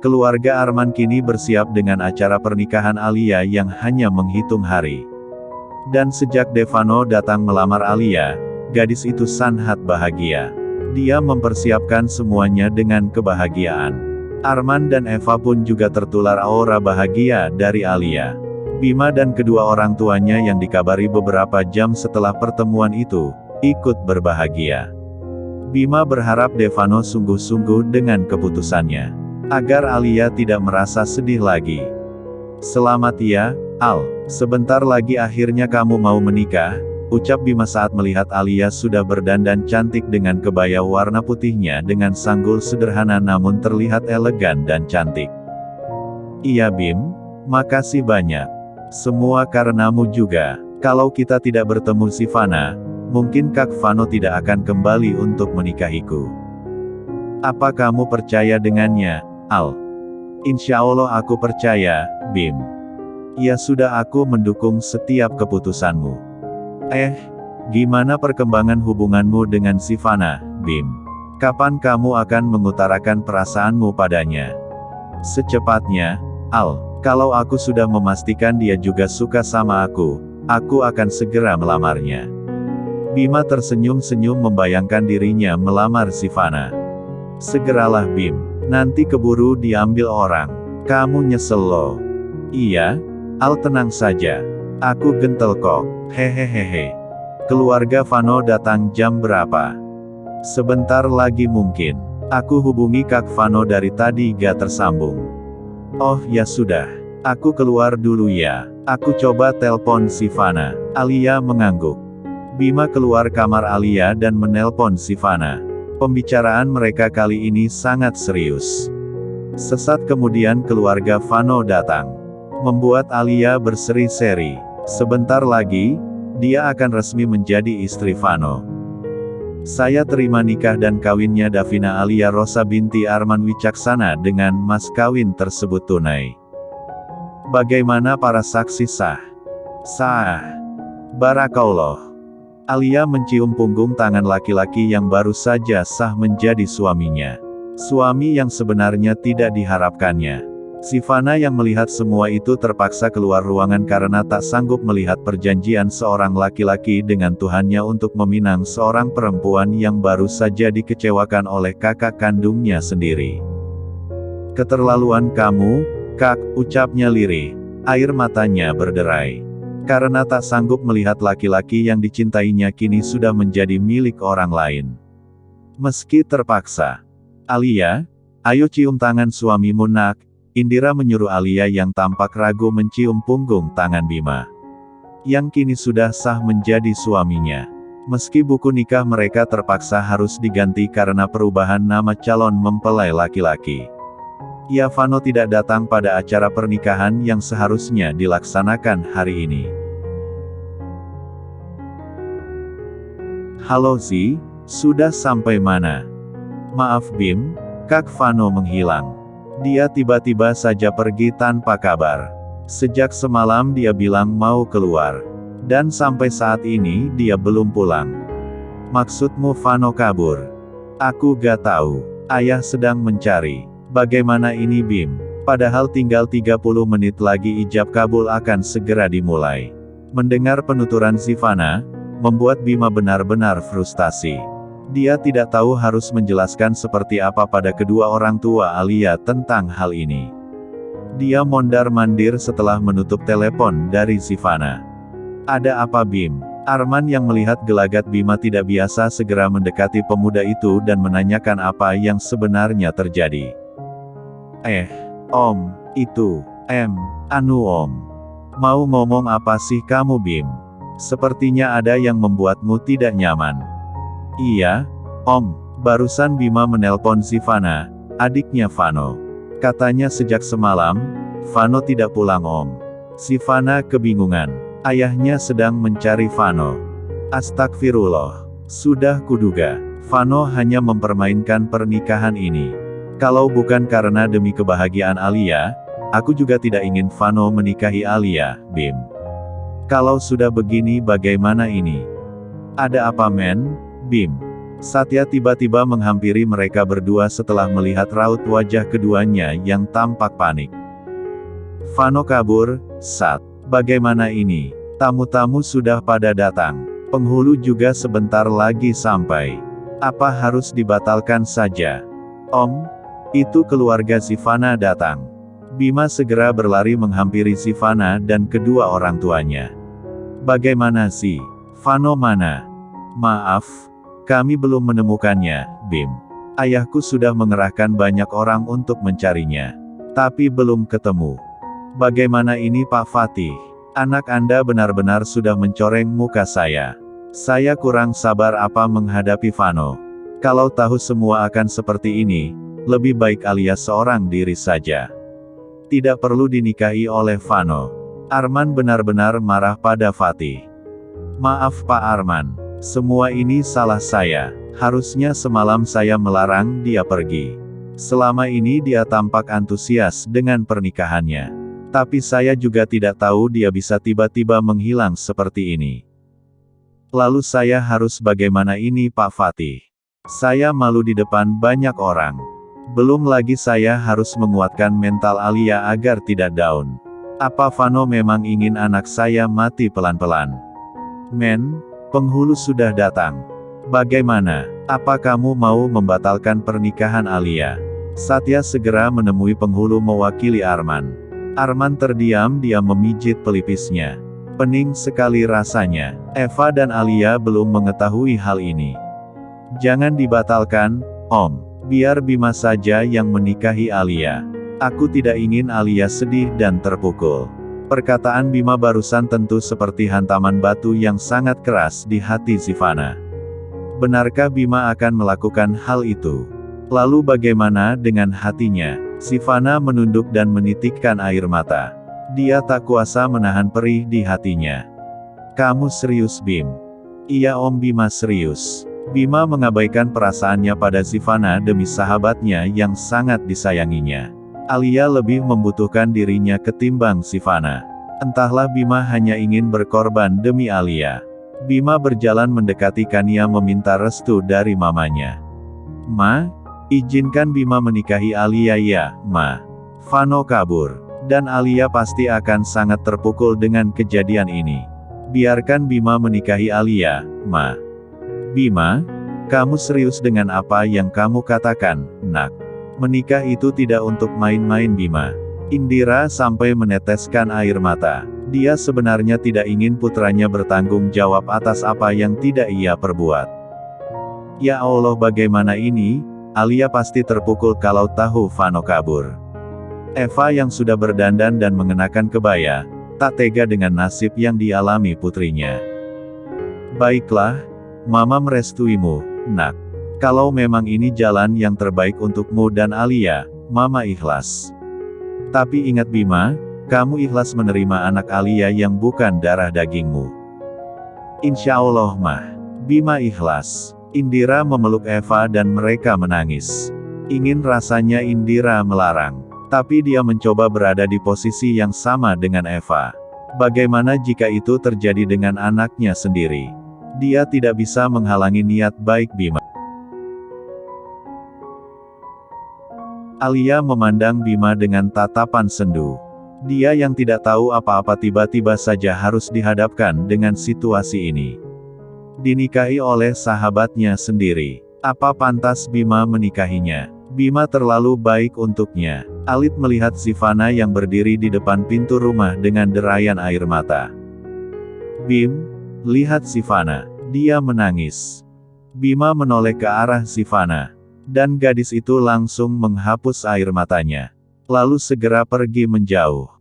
Keluarga Arman kini bersiap dengan acara pernikahan Alia yang hanya menghitung hari. Dan sejak Devano datang melamar Alia, gadis itu sangat bahagia. Dia mempersiapkan semuanya dengan kebahagiaan. Arman dan Eva pun juga tertular aura bahagia dari Alia. Bima dan kedua orang tuanya yang dikabari beberapa jam setelah pertemuan itu, ikut berbahagia. Bima berharap Devano sungguh-sungguh dengan keputusannya, agar Alia tidak merasa sedih lagi. Selamat ya, Al. Sebentar lagi akhirnya kamu mau menikah, ucap Bima saat melihat Alia sudah berdandan cantik dengan kebaya warna putihnya dengan sanggul sederhana namun terlihat elegan dan cantik. Iya Bim, makasih banyak. Semua karenamu juga. Kalau kita tidak bertemu Sivana, mungkin Kak Vano tidak akan kembali untuk menikahiku. Apa kamu percaya dengannya, Al? Insya Allah aku percaya, Bim. Ya sudah, aku mendukung setiap keputusanmu. Gimana perkembangan hubunganmu dengan Sivana, Bim? Kapan kamu akan mengutarakan perasaanmu padanya? Secepatnya, Al. Kalau aku sudah memastikan dia juga suka sama aku akan segera melamarnya. Bima tersenyum-senyum membayangkan dirinya melamar Sivana. Segeralah Bim, nanti keburu diambil orang. Kamu nyesel loh. Iya, Al tenang saja. Aku gentle kok, hehehehe. Keluarga Vano datang jam berapa? Sebentar lagi mungkin. Aku hubungi Kak Vano dari tadi gak tersambung. Oh ya sudah, aku keluar dulu ya. Aku coba telpon Sivana. Alia mengangguk. Bima keluar kamar Alia dan menelpon Sivana. Pembicaraan mereka kali ini sangat serius. Sesaat kemudian keluarga Vano datang, membuat Alia berseri-seri. Sebentar lagi, dia akan resmi menjadi istri Vano. Saya terima nikah dan kawinnya Davina Alia Rosa binti Arman Wicaksana dengan mas kawin tersebut tunai. Bagaimana para saksi sah? Sah. Barakallah. Alia mencium punggung tangan laki-laki yang baru saja sah menjadi suaminya. Suami yang sebenarnya tidak diharapkannya. Sivana yang melihat semua itu terpaksa keluar ruangan karena tak sanggup melihat perjanjian seorang laki-laki dengan Tuhannya untuk meminang seorang perempuan yang baru saja dikecewakan oleh kakak kandungnya sendiri. Keterlaluan kamu, Kak, ucapnya lirih. Air matanya berderai. Karena tak sanggup melihat laki-laki yang dicintainya kini sudah menjadi milik orang lain. Meski terpaksa. Alia, ayo cium tangan suamimu nak. Indira menyuruh Alia yang tampak ragu mencium punggung tangan Bima, yang kini sudah sah menjadi suaminya. Meski buku nikah mereka terpaksa harus diganti karena perubahan nama calon mempelai laki-laki. Ya Vano tidak datang pada acara pernikahan yang seharusnya dilaksanakan hari ini. Halo Zi, sudah sampai mana? Maaf Bim, Kak Vano menghilang. Dia tiba-tiba saja pergi tanpa kabar. Sejak semalam dia bilang mau keluar. Dan sampai saat ini dia belum pulang. Maksudmu Vano kabur? Aku gak tahu. Ayah sedang mencari. Bagaimana ini Bim? Padahal tinggal 30 menit lagi ijab kabul akan segera dimulai. Mendengar penuturan Sivana, membuat Bima benar-benar frustasi. Dia tidak tahu harus menjelaskan seperti apa pada kedua orang tua Alia tentang hal ini. Dia mondar-mandir setelah menutup telepon dari Sivana. Ada apa Bim? Arman yang melihat gelagat Bima tidak biasa segera mendekati pemuda itu dan menanyakan apa yang sebenarnya terjadi. Om, itu, Om. Mau ngomong apa sih kamu Bim? Sepertinya ada yang membuatmu tidak nyaman. Iya, Om, barusan Bima menelpon Sivana, adiknya Vano. Katanya sejak semalam, Vano tidak pulang Om. Sivana kebingungan. Ayahnya sedang mencari Vano. Astagfirullah. Sudah kuduga, Vano hanya mempermainkan pernikahan ini. Kalau bukan karena demi kebahagiaan Alia, aku juga tidak ingin Vano menikahi Alia, Bim. Kalau sudah begini bagaimana ini? Ada apa men, Bim? Satya tiba-tiba menghampiri mereka berdua setelah melihat raut wajah keduanya yang tampak panik. Vano kabur, Sat. Bagaimana ini? Tamu-tamu sudah pada datang. Penghulu juga sebentar lagi sampai. Apa harus dibatalkan saja? Om, itu keluarga Sivana datang. Bima segera berlari menghampiri Sivana dan kedua orang tuanya. Bagaimana sih? Vano mana? Maaf, kami belum menemukannya, Bim. Ayahku sudah mengerahkan banyak orang untuk mencarinya. Tapi belum ketemu. Bagaimana ini Pak Fatih? Anak Anda benar-benar sudah mencoreng muka saya. Saya kurang sabar apa menghadapi Vano. Kalau tahu semua akan seperti ini, lebih baik Alia seorang diri saja. Tidak perlu dinikahi oleh Vano. Arman benar-benar marah pada Fatih. Maaf Pak Arman, semua ini salah saya. Harusnya semalam saya melarang dia pergi. Selama ini dia tampak antusias dengan pernikahannya. Tapi saya juga tidak tahu dia bisa tiba-tiba menghilang seperti ini. Lalu saya harus bagaimana ini Pak Fatih? Saya malu di depan banyak orang. Belum lagi saya harus menguatkan mental Alia agar tidak down. Apa Vano memang ingin anak saya mati pelan-pelan? Men, penghulu sudah datang. Bagaimana? Apa kamu mau membatalkan pernikahan Alia? Satya segera menemui penghulu mewakili Arman. Arman terdiam-diam memijit pelipisnya. Pening sekali rasanya. Eva dan Alia belum mengetahui hal ini. Jangan dibatalkan, Om. Biar Bima saja yang menikahi Alia. Aku tidak ingin Alia sedih dan terpukul. Perkataan Bima barusan tentu seperti hantaman batu yang sangat keras di hati Sivana. Benarkah Bima akan melakukan hal itu? Lalu bagaimana dengan hatinya? Sivana menunduk dan menitikkan air mata. Dia tak kuasa menahan perih di hatinya. Kamu serius Bim? Iya Om Bima serius. Bima mengabaikan perasaannya pada Sivana demi sahabatnya yang sangat disayanginya. Alia lebih membutuhkan dirinya ketimbang Sivana. Entahlah Bima hanya ingin berkorban demi Alia. Bima berjalan mendekati Kania meminta restu dari mamanya. Ma, izinkan Bima menikahi Alia ya, Ma. Vano kabur. Dan Alia pasti akan sangat terpukul dengan kejadian ini. Biarkan Bima menikahi Alia, Ma. Bima, kamu serius dengan apa yang kamu katakan, Nak? Menikah itu tidak untuk main-main Bima. Indira sampai meneteskan air mata. Dia sebenarnya tidak ingin putranya bertanggung jawab atas apa yang tidak ia perbuat. Ya Allah bagaimana ini? Alia pasti terpukul kalau tahu Vano kabur. Eva yang sudah berdandan dan mengenakan kebaya, tak tega dengan nasib yang dialami putrinya. Baiklah, Mama merestuimu, Nak. Kalau memang ini jalan yang terbaik untukmu dan Alia, Mama ikhlas. Tapi ingat Bima, kamu ikhlas menerima anak Alia yang bukan darah dagingmu. Insya Allah Mah. Bima ikhlas. Indira memeluk Eva dan mereka menangis. Ingin rasanya Indira melarang. Tapi dia mencoba berada di posisi yang sama dengan Eva. Bagaimana jika itu terjadi dengan anaknya sendiri? Dia tidak bisa menghalangi niat baik Bima. Alia memandang Bima dengan tatapan sendu. Dia yang tidak tahu apa-apa tiba-tiba saja harus dihadapkan dengan situasi ini. Dinikahi oleh sahabatnya sendiri. Apa pantas Bima menikahinya? Bima terlalu baik untuknya. Alit melihat Sivana yang berdiri di depan pintu rumah dengan derayan air mata. Bim, lihat Sivana. Dia menangis. Bima menoleh ke arah Sivana. Dan gadis itu langsung menghapus air matanya. Lalu segera pergi menjauh.